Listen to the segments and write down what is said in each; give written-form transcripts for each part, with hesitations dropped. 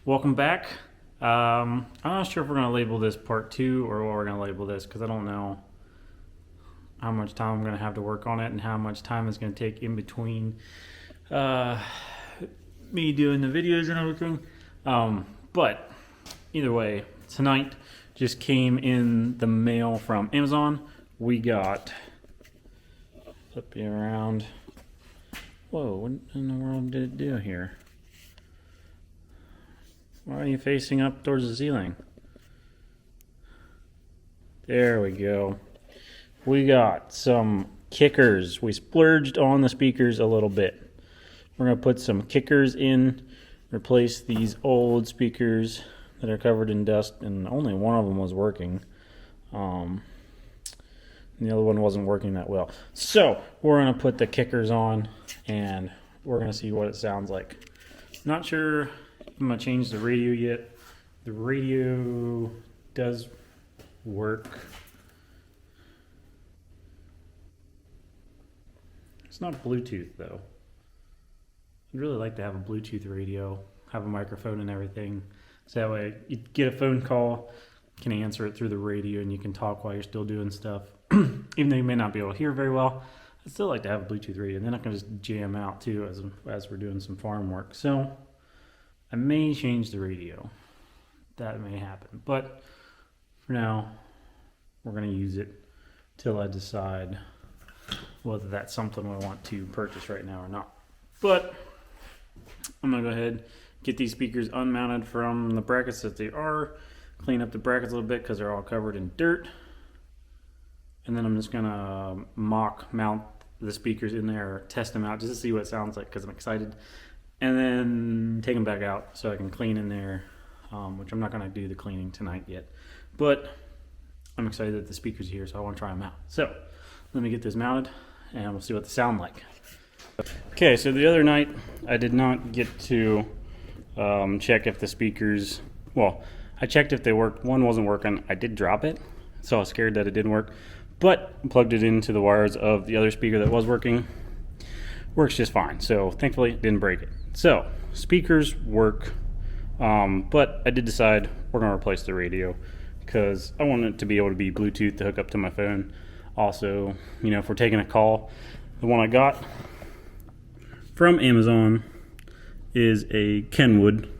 Welcome back. I'm not sure if we're going to label this part 2 or what we're going to label this because I don't know how much time I'm going to have to work on it and how much time it's going to take in between me doing the videos and everything. But either way, tonight just came in the mail from Amazon. We got, flip you around. Whoa, what in the world did it do here? Why are you facing up towards the ceiling? There we go. We got some kickers. We splurged on the speakers a little bit. We're going to put some kickers in, replace these old speakers that are covered in dust, and only one of them was working. And the other one wasn't working that well. So we're going to put the kickers on, and we're going to see what it sounds like. Not sure I'm going to change the radio yet. The radio does work. It's not Bluetooth though. I'd really like to have a Bluetooth radio, have a microphone and everything. So that way you get a phone call, can answer it through the radio, and you can talk while you're still doing stuff. Even though you may not be able to hear very well, I'd still like to have a Bluetooth radio. And then I can just jam out too as we're doing some farm work. So I may change the radio. That may happen. But for now, we're going to use it till I decide whether that's something I want to purchase right now or not. But I'm going to go ahead, get these speakers unmounted from the brackets that they are, clean up the brackets a little bit because they're all covered in dirt. And then I'm just going to mock mount the speakers in there, test them out just to see what it sounds like because I'm excited. And then take them back out so I can clean in there, which I'm not going to do the cleaning tonight yet. But I'm excited that the speakers are here, so I want to try them out. So let me get this mounted, and we'll see what they sound like. Okay, so the other night I did not get to check if the speakers, well, I checked if they worked. One wasn't working. I did drop it, so I was scared that it didn't work. But I plugged it into the wires of the other speaker that was working. Works just fine, so thankfully it didn't break it. So speakers work, but I did decide we're going to replace the radio because I want it to be able to be Bluetooth to hook up to my phone. Also, you know, if we're taking a call, the one I got from Amazon is a Kenwood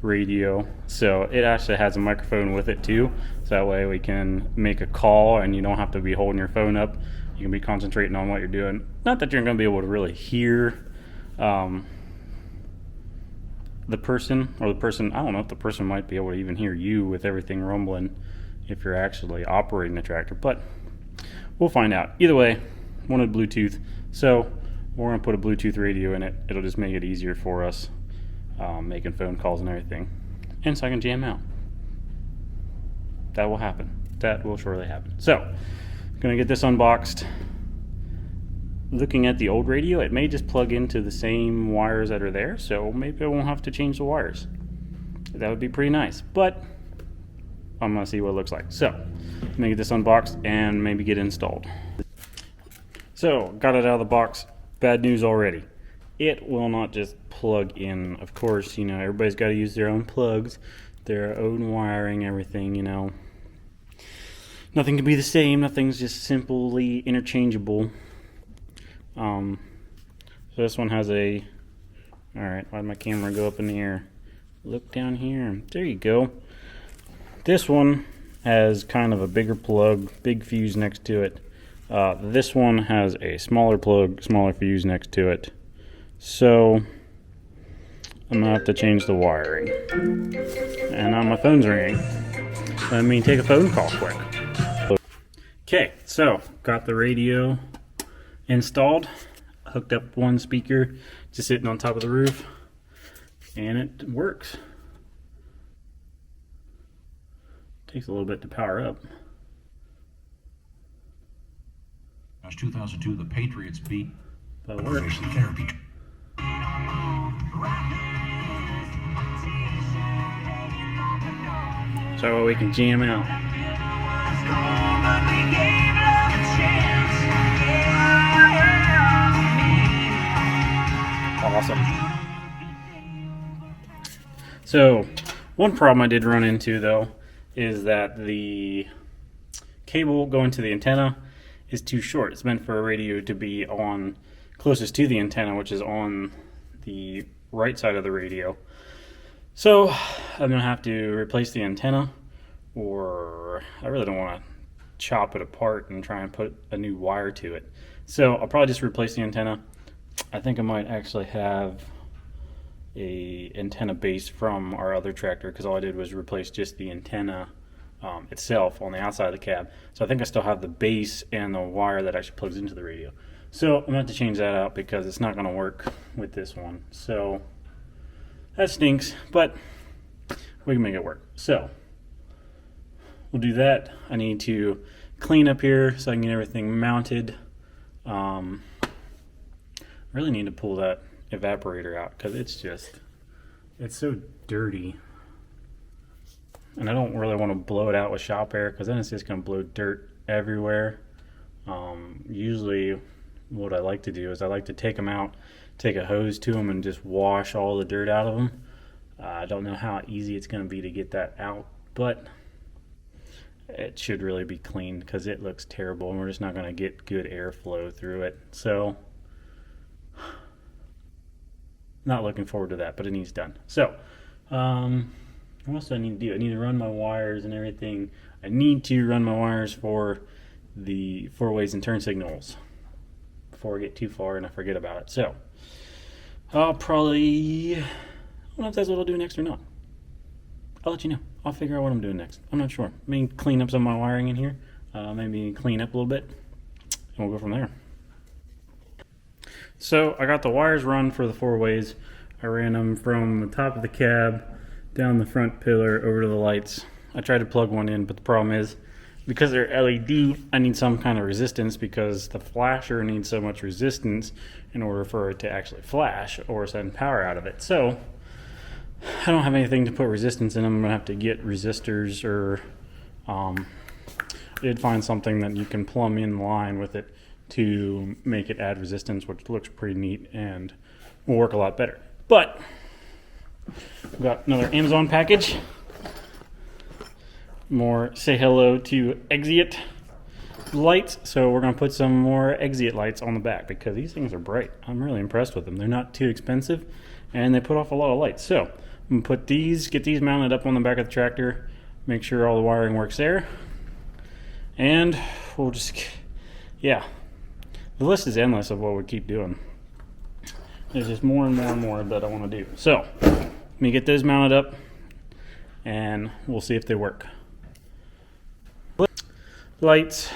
radio, so it actually has a microphone with it too, so that way we can make a call and you don't have to be holding your phone up. You can be concentrating on what you're doing. Not that you're going to be able to really hear the person, or the person, I don't know if the person might be able to even hear you with everything rumbling if you're actually operating the tractor, but we'll find out. Either way, wanted Bluetooth, so we're going to put a Bluetooth radio in it. It'll just make it easier for us making phone calls and everything. And so I can jam out. That will happen. That will surely happen. So, I'm going to get this unboxed. Looking at the old radio, it may just plug into the same wires that are there, so maybe I won't have to change the wires. That would be pretty nice, but I'm going to see what it looks like. So, let me get this unboxed and maybe get it installed. So, got it out of the box. Bad news already. It will not just plug in. Of course, you know, everybody's got to use their own plugs, their own wiring, everything, you know. Nothing can be the same. Nothing's just simply interchangeable. So this one has a, alright, why did my camera go up in the air? Look down here. There you go. This one has kind of a bigger plug, big fuse next to it. This one has a smaller plug, smaller fuse next to it. So I'm going to have to change the wiring. And now my phone's ringing. Let me take a phone call quick. Okay, so got the radio installed, hooked up one speaker, just sitting on top of the roof, and it works. Takes a little bit to power up. That's 2002, the Patriots beat But it works. therapy. So we can jam out. Awesome. So one problem I did run into though is that the cable going to the antenna is too short. It's meant for a radio to be on closest to the antenna, which is on the right side of the radio. So I'm gonna have to replace the antenna, or I really don't want to chop it apart and try and put a new wire to it. So I'll probably just replace the antenna. I think I might actually have a antenna base from our other tractor, because all I did was replace just the antenna itself on the outside of the cab. So I think I still have the base and the wire that actually plugs into the radio. So I'm gonna have to change that out because it's not gonna work with this one. So that stinks, but we can make it work. So we'll do that. I need to clean up here so I can get everything mounted. Really need to pull that evaporator out because it's so dirty. And I don't really want to blow it out with shop air because then it's just going to blow dirt everywhere. Usually what I like to do is I like to take them out, take a hose to them and just wash all the dirt out of them. I don't know how easy it's going to be to get that out, but it should really be cleaned because it looks terrible and we're just not going to get good airflow through it. So not looking forward to that, but it needs done. So what else do I need to do? I need to run my wires and everything. I need to run my wires for the 4-ways and turn signals before I get too far and I forget about it. So I'll probably, I don't know if that's what I'll do next or not. I'll let you know. I'll figure out what I'm doing next. I'm not sure. Maybe clean up some of my wiring in here. Maybe clean up a little bit and we'll go from there. So I got the wires run for the 4-ways. I ran them from the top of the cab down the front pillar over to the lights. I tried to plug one in, but the problem is because they're LED, I need some kind of resistance because the flasher needs so much resistance in order for it to actually flash or send power out of it. So I don't have anything to put resistance in them. I'm gonna have to get resistors, or I did find something that you can plumb in line with it to make it add resistance, which looks pretty neat and will work a lot better. But we've got another Amazon package. More say hello to Exit lights. So we're going to put some more Exit lights on the back because these things are bright. I'm really impressed with them. They're not too expensive and they put off a lot of lights. So I'm going to put these, get these mounted up on the back of the tractor, make sure all the wiring works there. And we'll just, yeah, the list is endless of what we keep doing. There's just more and more and more that I want to do. So let me get those mounted up and we'll see if they work. Lights,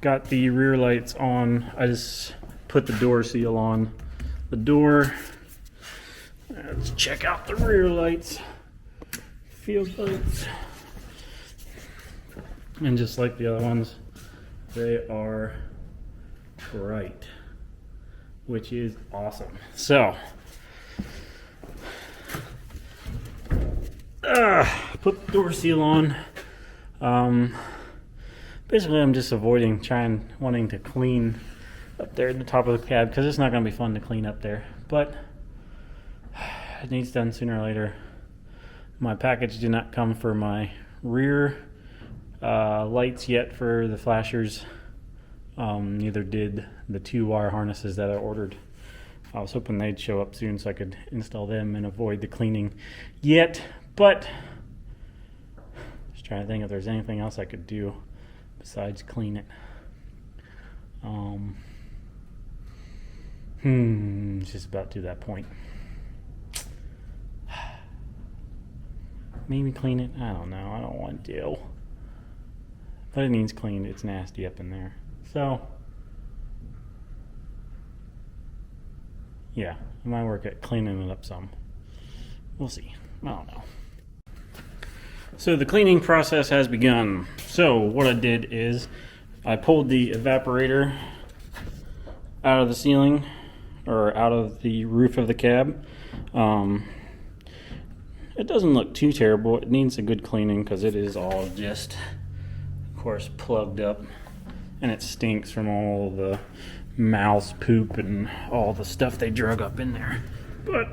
got the rear lights on. I just put the door seal on the door. Let's check out the rear lights, field lights. And just like the other ones, they are bright, which is awesome. So put the door seal on. Basically I'm just avoiding wanting to clean up there at the top of the cab because it's not going to be fun to clean up there, but it needs done sooner or later. My package did not come for my rear lights yet for the flashers. Neither did the 2 wire harnesses that I ordered. I was hoping they'd show up soon so I could install them and avoid the cleaning yet, but just trying to think if there's anything else I could do besides clean it. It's just about to that point. Maybe clean it? I don't know. I don't want to. But it needs cleaned. It's nasty up in there. So, yeah, I might work at cleaning it up some. We'll see. I don't know. So the cleaning process has begun. So what I did is I pulled the evaporator out of the ceiling, or out of the roof of the cab. It doesn't look too terrible. It needs a good cleaning because it is all just, of course, plugged up. And it stinks from all the mouse poop and all the stuff they drug up in there. But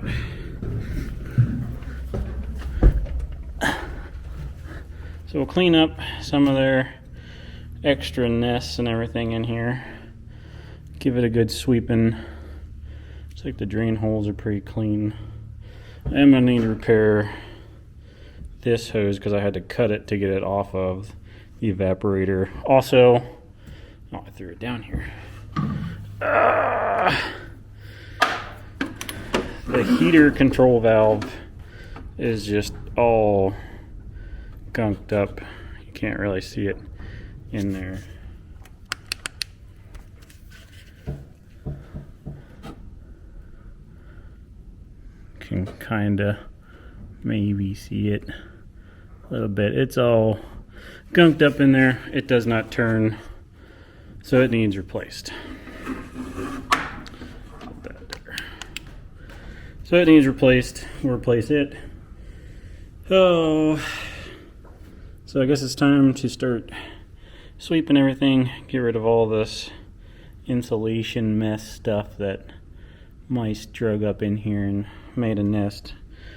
So we'll clean up some of their extra nests and everything in here. Give it a good sweeping. Looks like the drain holes are pretty clean. I'm gonna need to repair this hose because I had to cut it to get it off of the evaporator. Also, oh, I threw it down here. The heater control valve is just all gunked up. You can't really see it in there. Can kinda maybe see it a little bit. It's all gunked up in there. It does not turn, so it needs replaced. Put that there. So it needs replaced. We'll replace it. Oh, so I guess it's time to start sweeping everything, get rid of all this insulation mess stuff that mice drug up in here and made a nest.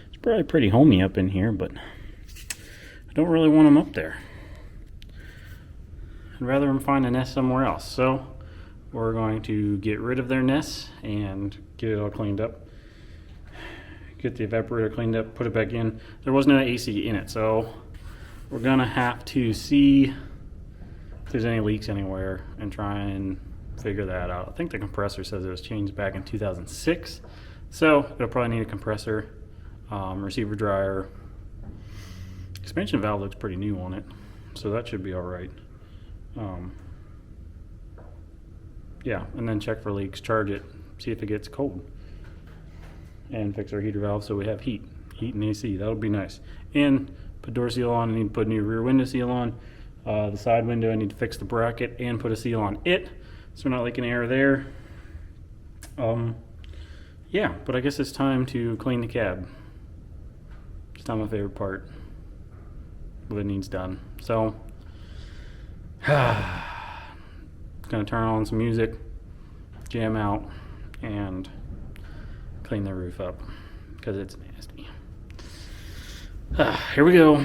It's probably pretty homey up in here, but I don't really want them up there. I'd rather them find a nest somewhere else. So we're going to get rid of their nests and get it all cleaned up. Get the evaporator cleaned up, put it back in. There was no AC in it, so we're gonna have to see if there's any leaks anywhere and try and figure that out. I think the compressor says it was changed back in 2006, so it'll probably need a compressor, receiver dryer. Expansion valve looks pretty new on it, so that should be all right. Yeah, and then check for leaks, charge it, see if it gets cold, and fix our heater valve so we have heat and AC. That'll be nice. And put door seal on. I need to put a new rear window seal on. The side window, I need to fix the bracket and put a seal on it, so we're not leaking air there. Yeah, but I guess it's time to clean the cab. It's not my favorite part, but it needs done. So, gonna turn on some music, jam out, and clean the roof up because it's nasty. Here we go.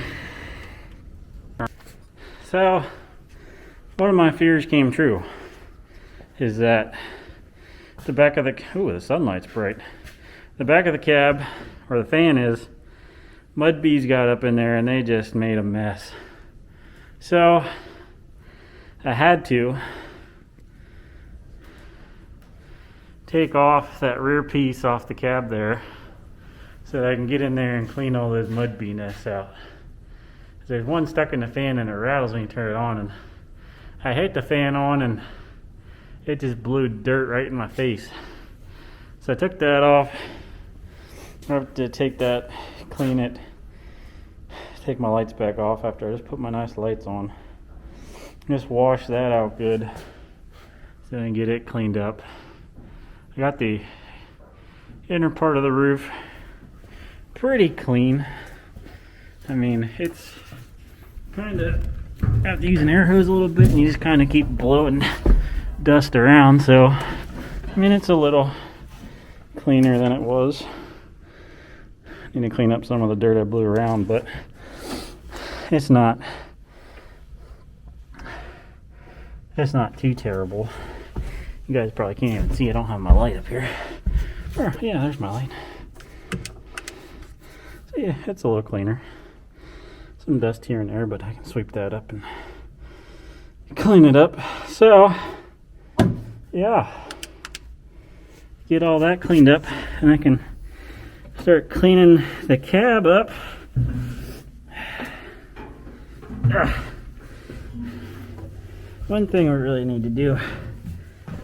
So, one of my fears came true. Is that the back of the, ooh, the sunlight's bright. The back of the cab, where the fan is, mud bees got up in there and they just made a mess. So, I had to take off that rear piece off the cab there so that I can get in there and clean all those mud bee nests out. There's one stuck in the fan and it rattles when you turn it on, and I hit the fan on and it just blew dirt right in my face. So I took that off. I have to take that, clean it, take my lights back off after I just put my nice lights on. Just wash that out good so I can get it cleaned up. I got the inner part of the roof pretty clean. I mean, it's kind of, have to use an air hose a little bit and you just kind of keep blowing dust around. So, I mean, it's a little cleaner than it was. Need to clean up some of the dirt I blew around, but it's not too terrible. You guys probably can't even see. I don't have my light up here. Oh, yeah, there's my light. So yeah, it's a little cleaner. Some dust here and there, but I can sweep that up and clean it up. So, yeah. Get all that cleaned up and I can start cleaning the cab up. One thing we really need to do,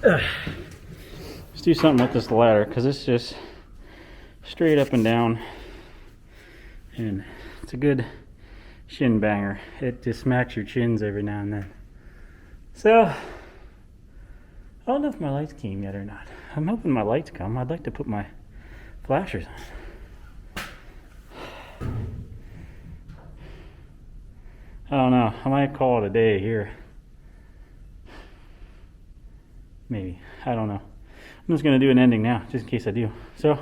let's do something with this ladder because it's just straight up and down and it's a good shin banger. It just smacks your chins every now and then. So I don't know if my lights came yet or not. I'm hoping my lights come. I'd like to put my flashers on. I don't know. I might call it a day here. Maybe. I don't know. I'm just going to do an ending now, just in case I do. So,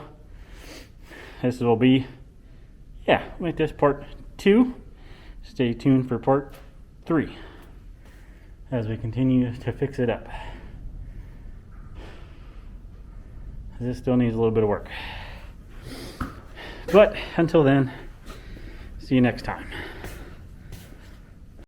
this will be, yeah, make this part 2. stay tuned for part 3 as we continue to fix it up. This still needs a little bit of work. But until then, see you next time.